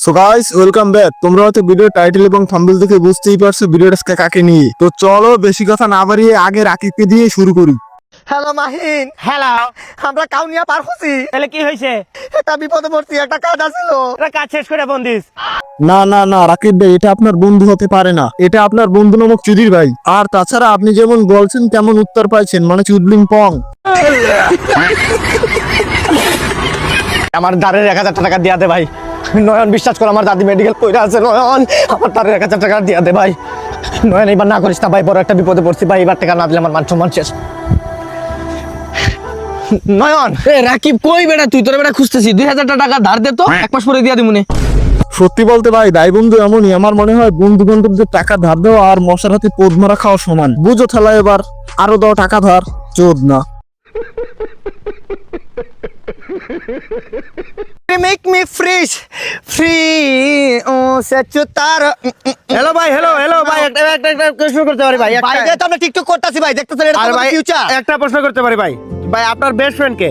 So guys welcome back. তোমরা হয়তো video title এবং থাম্বনেল দেখে বুঝতেই পারছো ভিডিওটা কাকে নিয়ে। তো চলো বেশি কথা না বাড়িয়ে আগে রাকিবকে দিয়ে শুরু করি। হ্যালো মাহিন, হ্যালো, আমরা কাউনিয়া পার হচ্ছি। তাহলে কি হয়েছে? একটা বিপদে পড়ছি, একটা কাজ আছিল। এটা কাজ শেষ করে বন্দিস। না না না রাকিব ভাই, এটা আপনার বন্ধু হতে পারে না। এটা আপনার বন্ধু নামক চুদির ভাই। আর তাছাড়া আপনি যেমন বলছেন তেমন উত্তর পাইছেন, মানে চুদলিং পং। আমার দাঁড়ের 1000 টাকা দিয়া দে ভাই। নয়ন বিশ্বাস কর, আমার দাদি মেডিকেল কইরা আছে। নয়ন, আমার দাঁড়ের 1000 টাকা দিয়া দে ভাই। নয়ন এবার না করিস না ভাই, বড় একটা বিপদে পড়ছি ভাই। এবার টাকা না দিলে আমার মান সম্মান শেষ। নয়ন, রাকিব কই বেটা? তুই তোর বেটা খুঁজতেছি। 2000 টাকা ধার দে তো, এক মাস পরে দিয়া দিমুনে। সত্যি বলতে ভাই, দাই বন্ধু এমনই। আমার মনে হয় বন্ধু বান্ধবদের টাকা ধার দেওয়া আর মশার হাতে পোদ মারা খাওয়া সমান। বুঝো থালা, এবার আরো দাও টাকা ধার। চোদ না। মেক মি ফ্রিজ ফ্রি ও সেচুতার। হ্যালো ভাই, হ্যালো ভাই, একটা প্রশ্ন করতে পারি ভাই? ভাই যে তো আমরা টিকটক করতেছি ভাই, দেখতেছেন এটা আর ভাই ফিউচার। একটা প্রশ্ন করতে পারি ভাই? ভাই আপনার বেস্ট ফ্রেন্ড কে?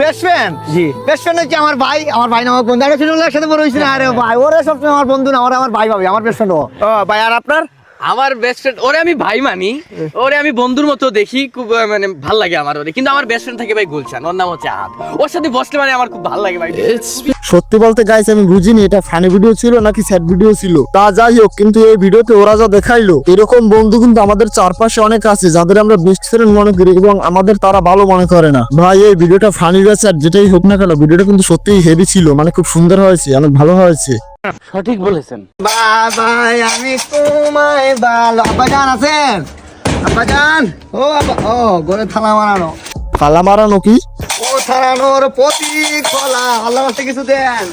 বেস্ট ফ্রেন্ড, জি। বেস্ট ফ্রেন্ড হচ্ছে আমার ভাই। আমার ভাই না, আমার বন্ধু। আমরা ছোটবেলায় একসাথে বড় হইছি না। আরে ভাই, ওরে সবসময় আমার বন্ধু না, ওরে আমার ভাই ভাবি। আমার বেস্ট ফ্রেন্ড ও। ও ভাই, আর আপনার? আমার বেস্ট ফ্রেন্ড, ওরে আমি ভাই মানি, ওরে আমি বন্ধুর মতো দেখি, খুব মানে ভাল লাগে আমার ওরে। কিন্তু আমার বেস্ট ফ্রেন্ড থাকে ভাই গুলশান, ওর নাম হচ্ছে আহাদ। ওর সাথে বসলে মানে আমার খুব ভালো লাগে ভাই। সত্যি বলতে গাইস, আমি বুঝিনি এটা ফানি ভিডিও ছিল নাকি স্যাড ভিডিও ছিল। তা যাই হোক, কিন্তু এই ভিডিওতে ওরা যা দেখাইলো, এরকম বন্ধু কিন্তু আমাদের চারপাশে অনেক আছে যাদের আমরা বেস্ট ফ্রেন্ড মনে করি এবং আমাদের তারা ভালো মনে করে না। ভাই এই ভিডিওটা ফানি গেছে, আর যেটাই হোক না কেন ভিডিওটা কিন্তু সত্যিই হেভি ছিল। মানে খুব সুন্দর হয়েছে, অনেক ভালো হয়েছে। সঠিক বলেছেন। বাবাই আমি তোমায় ভালো। আব্বাজান আছেন? আব্বাজান, ও আব্বা, ও গরে থালা মারানো। ফালা মারানো কি? ও থালানোর প্রতি খোলা। আল্লাহ রাস্তে কিছু দেন।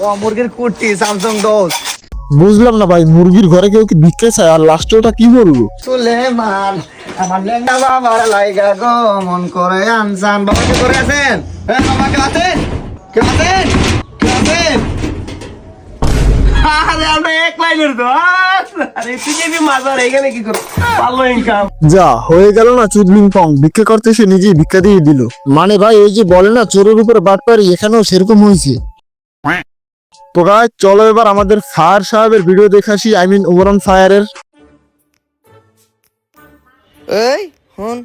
ও মুরগির কুর্তি, স্যামসাং ডোজ। বুঝলাম না ভাই, মুরগির ঘরে কেউ কি ভিক্ষে চায়? আর লাস্টে ওটা কি বলবো? সুলেমান আমার লেঙ্গা বাবার লাইগা গো মন করে আনসান। বাবা কি করে আছেন? হ্যাঁ বাবা, কে আছেন? কে আছেন? কে আছেন? আরে আমরা এক লাইনের তো। আরে তুই কি মাজার এখানে কি করছ? ভালো ইনকাম। যা হয়ে গেল না চুদলিং পং। ভিক্ষা করতে এসে নিজেই ভিক্ষা দিয়ে দিল। মানে ভাই ওই যে বলে না চোরের উপরে বাটপারি, এখানেও সেরকম হয়েছে। তো গাইস চলো এবার আমাদের ফায়ার সাহেবের ভিডিও দেখে আসি। আই মিন ওভারঅন ফায়ারের। এই হন,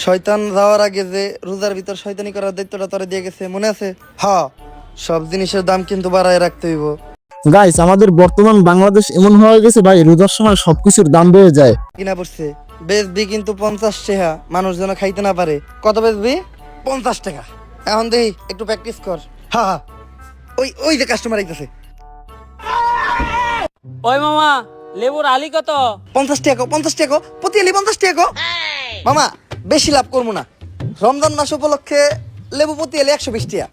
শয়তান যাওয়ার আগে যে রোজার ভিতর শয়তানি করার দায়িত্বটা তোরে দিয়ে গেছে, মনে আছে? হ্যাঁ, সব জিনিসের দাম কিন্তু বাড়ায় রাখতে হইব। গাইস আমাদের বর্তমান বাংলাদেশ এমন হয়ে গেছে ভাই, রোজার সময় সবকিছুর দাম বেড়ে যায়। কিনা পড়ছে বেচবি কিন্তু 50 টাকা, মানুষ যেন খাইতে না পারে। কত বেচবি? 50 টাকা। এখন দেখি একটু প্র্যাকটিস কর। হ্যাঁ হ্যাঁ, ওই ওই যে কাস্টমার আইতেছে। ওই মামা, লেবুর আলি কত? 50 টাকা, 50 টাকা প্রতি এলি 50 টাকা। মামা বেশি লাভ করবো না, রমজান মাস উপলক্ষে লেবু প্রতি এলি 120 টাকা।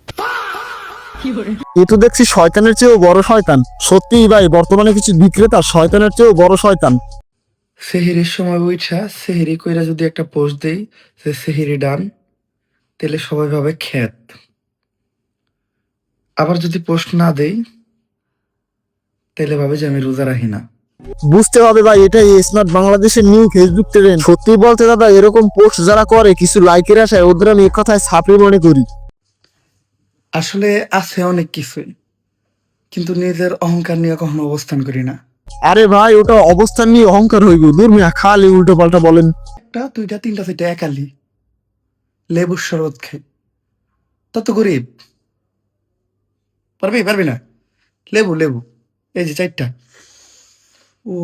এ তো দেখছি শয়তানের চেয়েও বড় শয়তান। সত্যিই ভাই, বর্তমানে কিছু বিক্রেতা শয়তানের চেয়েও বড় শয়তান। সেহেরির সময় উঠা সেহেরি কইরা যদি একটা পোস্ট দেই যে সেহেরি ডান, তাহলে সবাই ভাবে খ্যাত। আবার যদি পোস্ট না দেই তাহলে ভাবে যে আমি রোজা রাখি না। বুঝতে হবে ভাই, এটাই স্মার্ট বাংলাদেশের নিউ ফেসবুক ট্রেন্ড। সত্যি বলতে দাদা, এরকম পোস্ট যারা করে কিছু লাইকের আশায়, ওদের আমি এক কথায় ছাপড়ি মনে করি। আসলে আছে অনেক কিছুই, কিন্তু নিজের অহংকার নিয়ে কখনো অবস্থান করি না। আরে ভাই, ওটা অবস্থান নিয়ে অহংকার হইব? দূর মিয়া, খালি উল্টো পাল্টা বলেন। একটা দুইটা তিনটা চারটা একালি লেবুর শরবত খাই, তত গরিব। পারবি পারবি না? লেবু লেবু এই যে 4টা। ও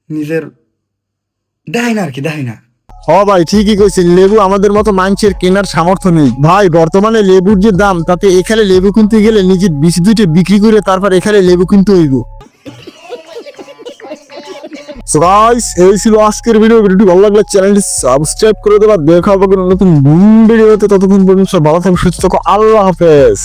নিজের দেখাই না আর কি, দেখাই না। হ ভাই, ঠিকই কইছেন। লেবু আমাদের মতো মানুষের কেনার সামর্থ্য নেই ভাই। বর্তমানে লেবুর যে দাম, তাতে এখানে লেবু কিনতে গেলে নিজের বিচি দুইটা বিক্রি করে তারপর এখানে লেবু কিনতে হইব। সো গাইস, এই ছিল আজকের ভিডিও। ভিডিওটি ভালো লাগলে চ্যানেলটি সাবস্ক্রাইব করে দেবা। দেখা হবে নতুন ভিডিওতে। ততক্ষণ পর্যন্ত ভালো থাকো, সুস্থ থাকো। আল্লাহ হাফেজ।